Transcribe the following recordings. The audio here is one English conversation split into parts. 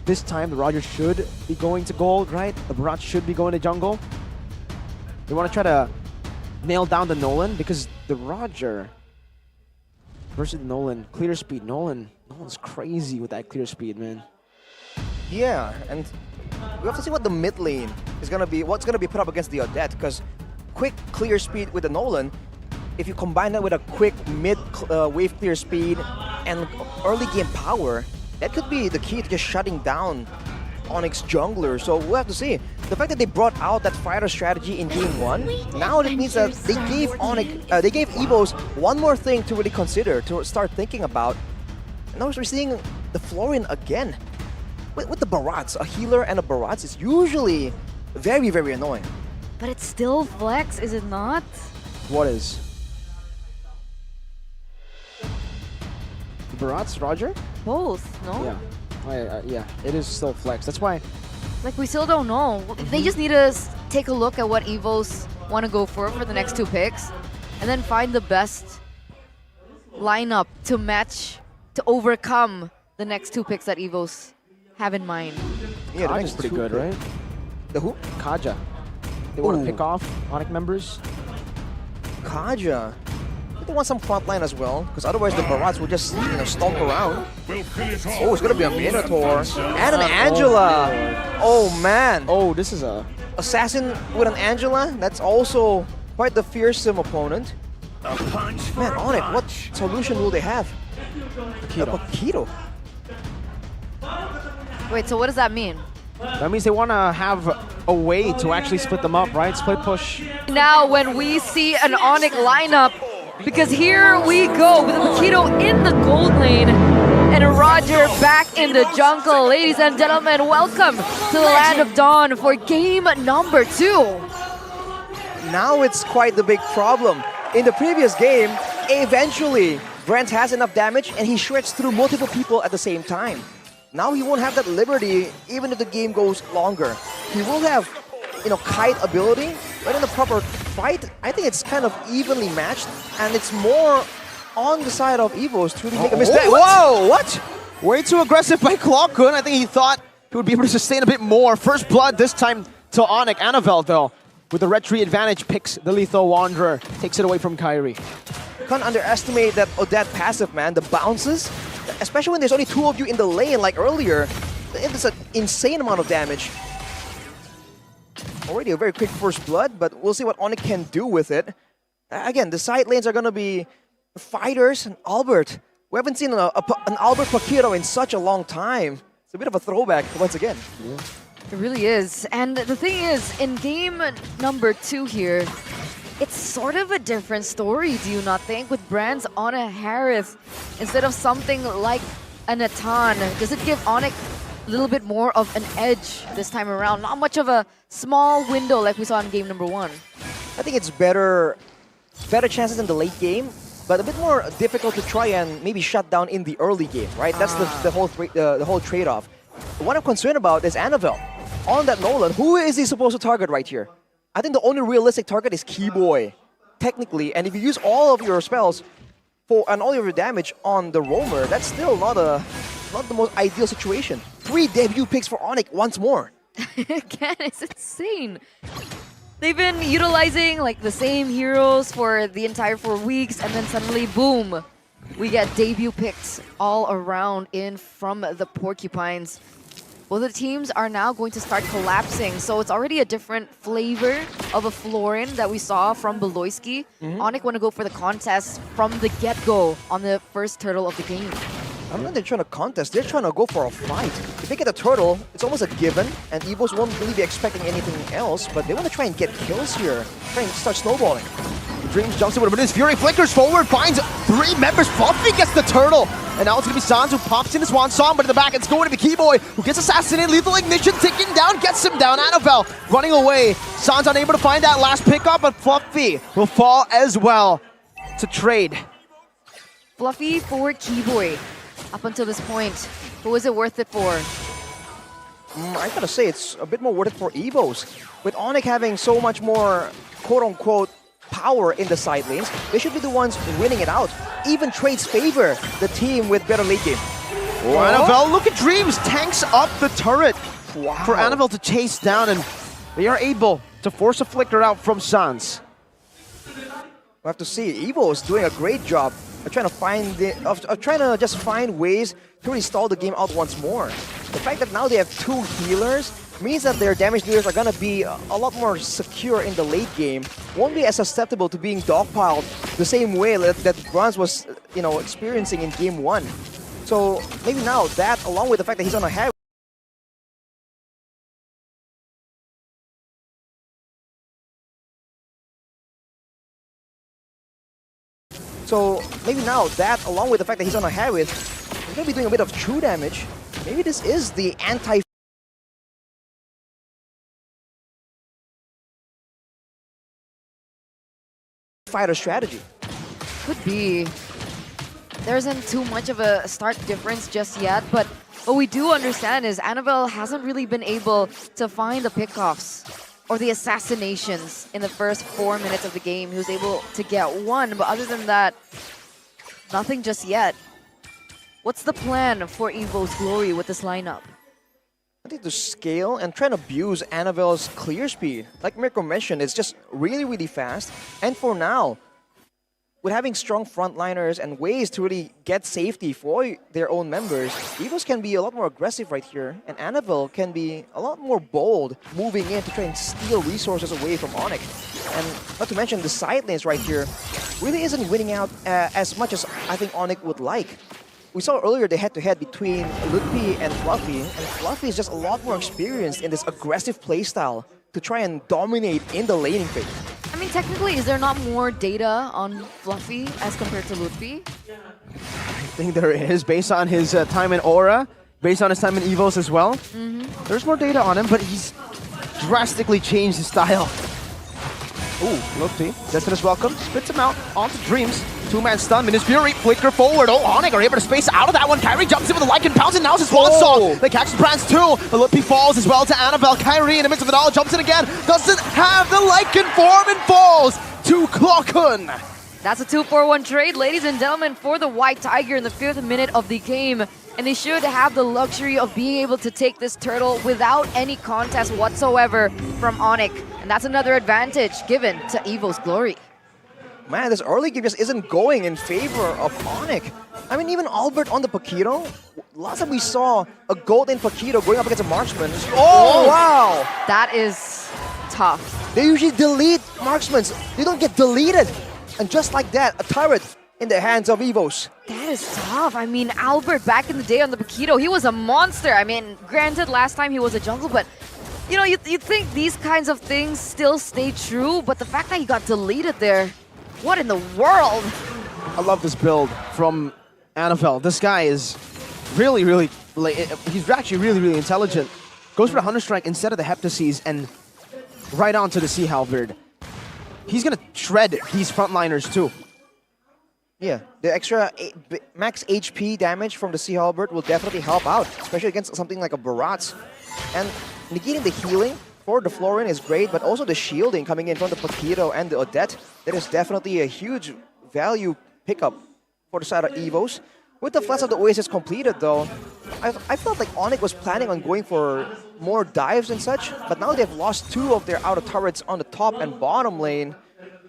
this time the Roger should be going to gold, right? The Barat should be going to jungle. They want to try to nail down the Nolan because the Roger versus Nolan, clear speed. Nolan's crazy with that clear speed, man. Yeah, and we have to see what the mid lane is gonna be, what's gonna be put up against the Odette, because quick clear speed with the Nolan, if you combine that with a quick mid wave clear speed and early game power, that could be the key to just shutting down ONIC jungler. So we'll have to see. The fact that they brought out that fighter strategy in game 1, now it means that they gave ONIC, they gave EVOS one more thing to really consider, to start thinking about. And now we're seeing the Florian again. With the Barats, a healer and a Barats is usually very, very annoying. But it's still flex, is it not? What is? The Barats, Roger? Both, no? Yeah. Yeah, it is still flex. That's why. Like, we still don't know. They just need to take a look at what EVOS want to go for the next 2 picks, and then find the best lineup to match, to overcome the next 2 picks that EVOS have in mind. Yeah, the Kaja's next pretty 2 good, right? The who? Kaja. They want Ooh. to pick off ONIC members. Kaja. They want some front line as well, because otherwise the Barats will just, you know, stomp around. Oh, it's gonna be a Minotaur and an Angela. Oh man. Oh, this is a Assassin with an Angela. That's also quite the fearsome opponent. Man, ONIC, what solution will they have? Paquito. Wait, so what does that mean? That means they want to have a way to actually split them up, right? Split push. Now when we see an ONIC lineup, because here we go with a Paquito in the gold lane and a Roger back in the jungle. Ladies and gentlemen, welcome to the Land of Dawn for game number 2. Now it's quite the big problem. In the previous game, eventually, Brent has enough damage and he shreds through multiple people at the same time. Now he won't have that liberty even if the game goes longer. He will have, you know, kite ability, but in the proper fight, I think it's kind of evenly matched, and it's more on the side of EVOS to really make a mistake. Whoa, what? Way too aggressive by Clockun. I think he thought he would be able to sustain a bit more. First blood this time to ONIC. Anavel, though, with the red tree advantage, picks the Lethal Wanderer. Takes it away from Kyrie. Can't underestimate that Odette passive, man. The bounces, especially when there's only 2 of you in the lane like earlier, it's an insane amount of damage. Already a very quick first blood, but we'll see what ONIC can do with it. Again, the side lanes are going to be Fighters and Albert. We haven't seen an Albert Paquito in such a long time. It's a bit of a throwback once again. Yeah. It really is. And the thing is, in game number 2 here, it's sort of a different story, do you not think? With brands on a Harith instead of something like a Natan. Does it give ONIC a little bit more of an edge this time around? Not much of a small window like we saw in game number 1. I think it's better chances in the late game, but a bit more difficult to try and maybe shut down in the early game, right? That's the whole trade-off. What I'm concerned about is Anavel. On that Nolan, who is he supposed to target right here? I think the only realistic target is Keyboy, technically. And if you use all of your spells and all of your damage on the roamer, that's still not the most ideal situation. 3 debut picks for ONIC once more. Again, it's insane. They've been utilizing like the same heroes for the entire 4 weeks, and then suddenly, boom, we get debut picks all around in from the Porcupines. Well, the teams are now going to start collapsing, so it's already a different flavor of a Florian that we saw from Beloyski. ONIC want to go for the contest from the get-go on the first turtle of the game. I don't think they're trying to contest, they're trying to go for a fight. If they get a turtle, it's almost a given, and EVOS won't really be expecting anything else, but they want to try and get kills here, try and start snowballing. Dreams jumps in with a bit of his fury, flickers forward, finds 3 members. Fluffy gets the turtle. And now it's going to be Sans who pops in his Swan Song, but in the back it's going to be Keyboy who gets assassinated. Lethal Ignition ticking down, gets him down. Anavel running away. Sans unable to find that last pickup, but Fluffy will fall as well to trade. Fluffy for Keyboy. Up until this point, who is it worth it for? I gotta say, it's a bit more worth it for EVOS. With ONIC having so much more quote-unquote power in the side lanes, they should be the ones winning it out. Even trades favor the team with better late game. Oh, Annabelle, look at Dreams, tanks up the turret Wow. for Annabelle to chase down, and they are able to force a flicker out from Sans. We'll have to see. EVO is doing a great job of trying to just find ways to restall the game out once more. The fact that now they have 2 healers means that their damage dealers are gonna be a lot more secure in the late game. Won't be as susceptible to being dogpiled the same way that Bronze was, experiencing in game 1. So maybe now that, along with the fact that he's on a head. So maybe now that, along with the fact that he's on a head with, he's gonna be doing a bit of true damage. Maybe this is the anti fighter strategy. Could be. There isn't too much of a stark difference just yet, but what we do understand is Annabelle hasn't really been able to find the pickoffs or the assassinations in the first 4 minutes of the game. He was able to get 1, but other than that, nothing just yet. What's the plan for EVO's Glory with this lineup? I think to scale and try and abuse Annabelle's clear speed. Like Mirko mentioned, it's just really, really fast. And for now, with having strong frontliners and ways to really get safety for their own members, EVOS can be a lot more aggressive right here, and Annabelle can be a lot more bold moving in to try and steal resources away from ONIC. And not to mention the side lanes right here really isn't winning out as much as I think ONIC would like. We saw earlier the head-to-head between Ludpi and Fluffy, and Fluffy is just a lot more experienced in this aggressive playstyle to try and dominate in the laning phase. I mean, technically, is there not more data on Fluffy as compared to Ludpi? I think there is, based on his time in Aura, based on his time in EVOS as well. There's more data on him, but he's drastically changed his style. Ooh, Ludpi, Destiny's welcome, spits him out onto Dreams. 2-man stun, Minus Fury, flicker forward. Oh, ONIC are able to space out of that one. Kyrie jumps in with a Lycan pounce, and now it's his Swan Song. They catch the Brands too, but Ludpi falls as well to Annabelle. Kyrie in the midst of it all jumps in again. Doesn't have the Lycan form and falls to Klokun. That's a 2-4-1 trade, ladies and gentlemen, for the White Tiger in the 5th minute of the game. And they should have the luxury of being able to take this turtle without any contest whatsoever from ONIC. And that's another advantage given to EVO's Glory. Man, this early game just isn't going in favor of ONIC. I mean, even Albert on the Paquito, last time we saw a golden Paquito going up against a marksman. Oh, wow! That is tough. They usually delete marksmen. They don't get deleted. And just like that, a turret in the hands of EVOS. That is tough. I mean, Albert back in the day on the Paquito, he was a monster. I mean, granted, last time he was a jungle, but you know, you'd think these kinds of things still stay true, but the fact that he got deleted there, what in the world? I love this build from Annabelle. This guy is really, he's actually really intelligent. Goes for the Hunter Strike instead of the Heptaseas and right onto the Sea Halberd. He's gonna shred these frontliners too. Yeah, the extra max HP damage from the Sea Halberd will definitely help out, especially against something like a Barats. And negating the healing for the Florin is great, but also the shielding coming in from the Paquito and the Odette, that is definitely a huge value pickup for the side of EVOS. With the Flash of the Oasis completed though, I felt like ONIC was planning on going for more dives and such, but now they've lost 2 of their outer turrets on the top and bottom lane.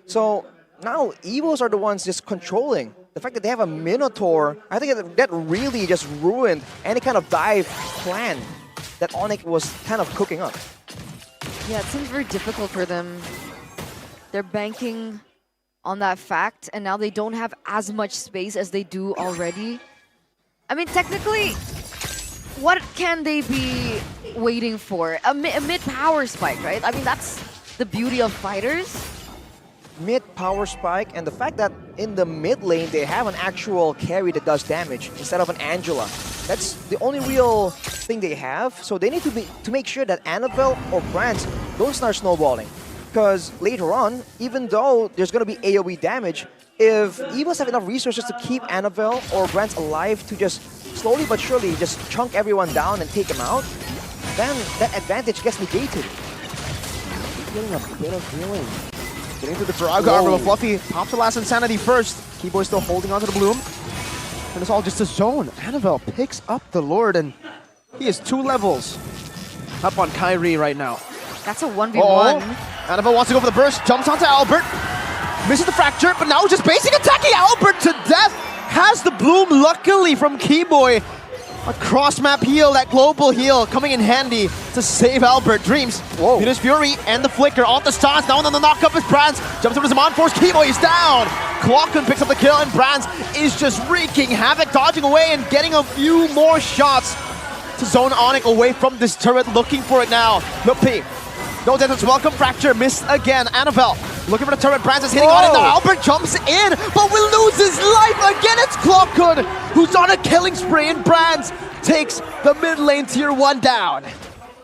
So now EVOS are the ones just controlling. The fact that they have a Minotaur, I think that really just ruined any kind of dive plan that ONIC was kind of cooking up. Yeah, it seems very difficult for them. They're banking on that fact, and now they don't have as much space as they do already. I mean, technically, what can they be waiting for? A mid-power spike, right? I mean, that's the beauty of fighters. Mid-power spike, and the fact that in the mid lane they have an actual carry that does damage instead of an Angela. That's the only real thing they have, so they need to make sure that Annabelle or Brands don't start snowballing. Because later on, even though there's going to be AoE damage, if EVOS have enough resources to keep Annabelle or Brands alive to just slowly but surely just chunk everyone down and take them out, then that advantage gets negated. Getting a bit of healing. Getting to the Frog Armor, but Fluffy pops the last Insanity first. Keyboy still holding onto the Bloom. And it's all just a zone. Annabelle picks up the Lord, and he is 2 levels up on Kyrie right now. That's a 1v1. Oh, Annabelle wants to go for the burst, jumps onto Albert, misses the fracture, but now just basic attacking Albert to death. Has the bloom, luckily, from Keyboy. A cross-map heal, that global heal, coming in handy to save Albert. Dreams, Venus Fury, and the flicker off the stance. Now on the knock-up is Brands. Jumps over to Zaman Force, Keyboy is down. Clockun picks up the kill, and Brands is just wreaking havoc, dodging away and getting a few more shots to zone ONIC away from this turret, looking for it now. Lupi, no damage, welcome, fracture, missed again. Annabelle, looking for the turret, Brands is hitting on it now. Albert jumps in, but will lose his life again. It's Clockun who's on a killing spree, and Brands takes the mid lane tier 1 down.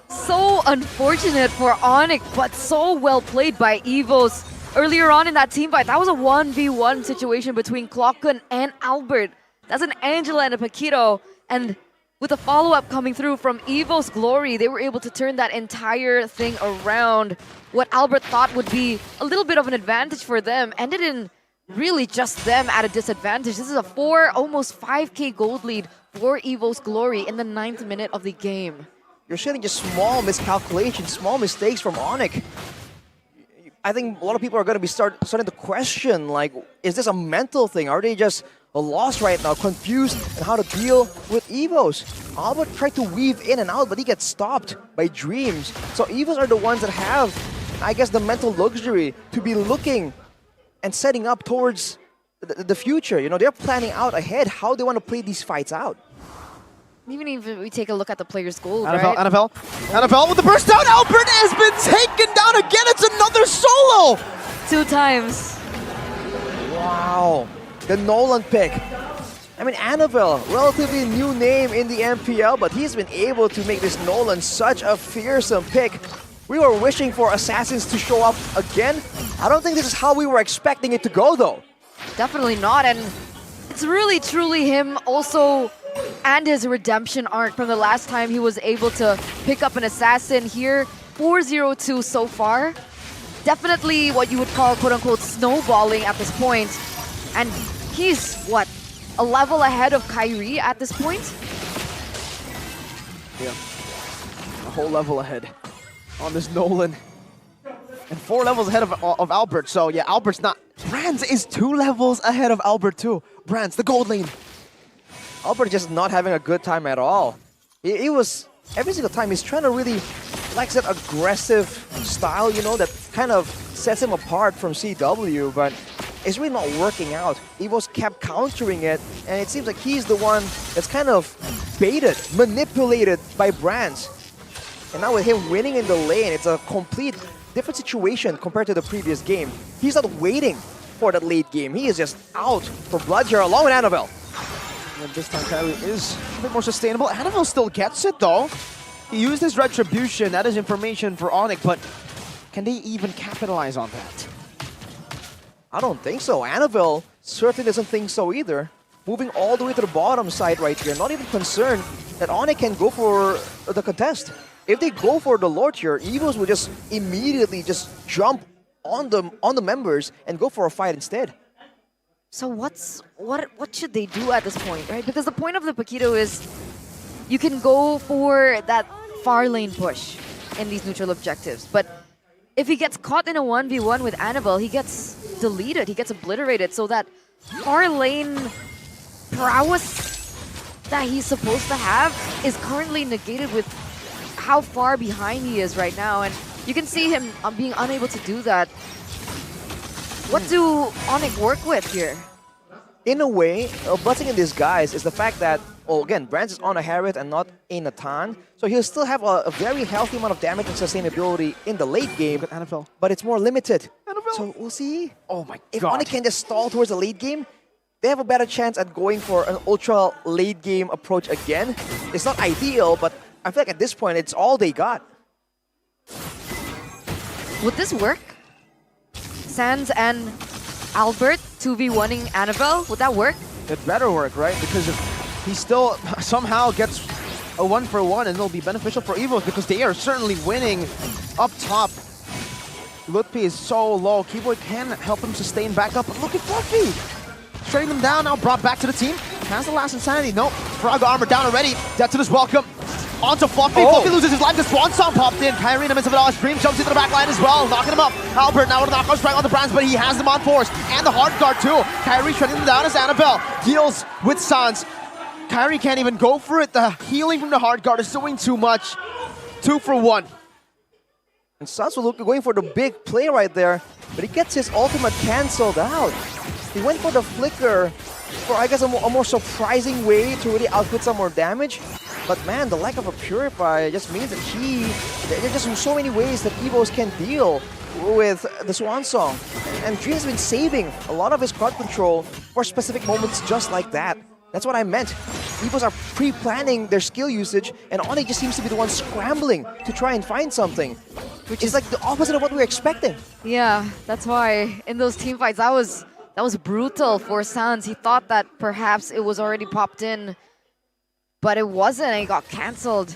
So unfortunate for ONIC, but so well played by EVOS. Earlier on in that team fight, that was a 1v1 situation between Clockun and Albert. That's an Angela and a Paquito, and with a follow-up coming through from EVOS Glory, they were able to turn that entire thing around. What Albert thought would be a little bit of an advantage for them ended in really just them at a disadvantage. This is a almost 5k gold lead for EVOS Glory in the 9th minute of the game. You're seeing just small miscalculations, small mistakes from ONIC. I think a lot of people are going to be starting to question, like, is this a mental thing? Are they just lost right now, confused on how to deal with EVOS? Albert tried to weave in and out, but he gets stopped by Dreams. So EVOS are the ones that have, I guess, the mental luxury to be looking and setting up towards the future. You know, they're planning out ahead how they want to play these fights out. Even if we take a look at the player's goal, Annabelle, right? Annabelle with the burst down. Albert has been taken down again. It's another solo. 2 times. Wow. The Nolan pick. I mean, Annabelle, relatively new name in the MPL, but he's been able to make this Nolan such a fearsome pick. We were wishing for Assassins to show up again. I don't think this is how we were expecting it to go, though. Definitely not, and it's really truly him also and his redemption arc from the last time he was able to pick up an Assassin here. 4-0-2 so far. Definitely what you would call quote-unquote snowballing at this point. And he's, what, a level ahead of Kyrie at this point? Yeah, a whole level ahead on this Nolan. And 4 levels ahead of Albert, so yeah, Albert's not... Brands is 2 levels ahead of Albert too. Brands, the gold lane. Albert just not having a good time at all. He was, every single time, he's trying to really like that aggressive style, you know, that kind of sets him apart from CW, but it's really not working out. EVOS kept countering it, and it seems like he's the one that's kind of baited, manipulated by Brands. And now with him winning in the lane, it's a complete different situation compared to the previous game. He's not waiting for that late game. He is just out for blood here along with Annabelle. And this time Kyrie is a bit more sustainable. Annabelle still gets it though. He used his retribution, that is information for ONIC, but can they even capitalize on that? I don't think so. Annabelle certainly doesn't think so either. Moving all the way to the bottom side right here, not even concerned that ONIC can go for the contest. If they go for the Lord here, EVOS will just immediately just jump on the members and go for a fight instead. So what should they do at this point, right? Because the point of the Paquito is you can go for that far lane push in these neutral objectives, but if he gets caught in a 1v1 with Annabelle, he gets deleted, he gets obliterated, so that far lane prowess that he's supposed to have is currently negated with how far behind he is right now, and you can see him being unable to do that. What do ONIC work with here? In a way, a blessing in disguise is the fact that, well, again, Brands is on a Harriet and not a Nathan, so he'll still have a very healthy amount of damage and sustainability in the late game, but it's more limited. So we'll see. Oh my If god. ONIC can just stall towards the late game, they have a better chance at going for an ultra late game approach again. It's not ideal, but I feel like at this point, it's all they got. Would this work? Sans and Albert 2v1ing Annabelle, would that work? It better work, right? Because if he still somehow gets a 1-for-1, and it'll be beneficial for EVOS because they are certainly winning up top. Lutpi is so low. Keyboy can help him sustain back up, but look at Fluffy! Shutting them down, now brought back to the team. Has the last insanity. Nope. Frog armor down already. Dead to this welcome. Onto Fluffy. Oh. Fluffy loses his life. The Swan Song popped in. Kyrie in the midst of it all. Stream jumps into the back line as well, knocking him up. Albert now with a knockout strike on the Brands, but he has them on force. And the hard guard too. Kyrie shutting them down as Annabelle heals with Sans. Kyrie can't even go for it. The healing from the hard guard is doing too much. 2 for 1. And Sans was going for the big play right there, but he gets his ultimate cancelled out. He went for the flicker for, I guess, a more surprising way to really output some more damage. But man, the lack of a Purify just means that there are just so many ways that EVOS can deal with the Swan Song. And Dream has been saving a lot of his crowd control for specific moments just like that. That's what I meant. EVOS are pre-planning their skill usage, and ONIC just seems to be the one scrambling to try and find something. Which is like the opposite of what we were expecting. Yeah, that's why in those team fights, that was brutal for Sans. He thought that perhaps it was already popped in, but it wasn't, and it got cancelled.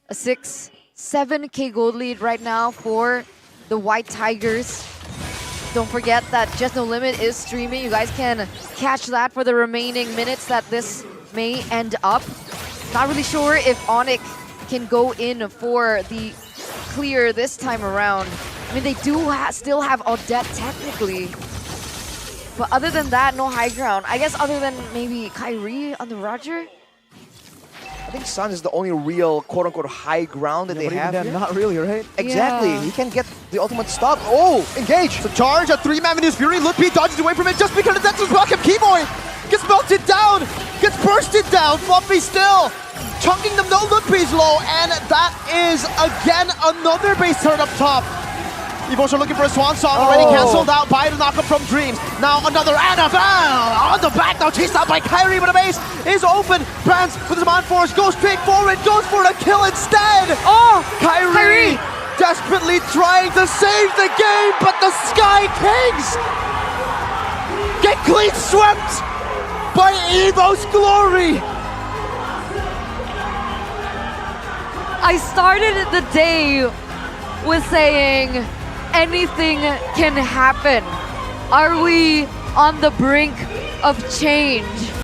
A 7K gold lead right now for the White Tigers. Don't forget that Just No Limit is streaming. You guys can catch that for the remaining minutes that this may end up. Not really sure if ONIC can go in for the clear this time around. I mean, they do still have Odette technically. But other than that, no high ground. I guess other than maybe Kyrie on the Roger? I think Sans is the only real quote-unquote high ground that they have here. Not really, right? Exactly. Yeah. He can get the ultimate stop. Oh, engage! So charge, a 3-man Venus Fury. Lutpi dodges away from it just because of Dexter's welcome. Keyboy gets melted down, gets bursted down. Fluffy still chunking them. No, Lutpi's low, and that is again another base turn up top. EVOS are looking for a Swan Song, already cancelled out by the knockup from Dreams. Now another Annabelle on the back, now chased out by Kyrie, but the base is open. Brands with his on force, goes straight forward, goes for the kill instead. Oh, Kyrie desperately trying to save the game, but the Sky Kings get clean swept by EVOS Glory. I started the day with saying anything can happen. Are we on the brink of change?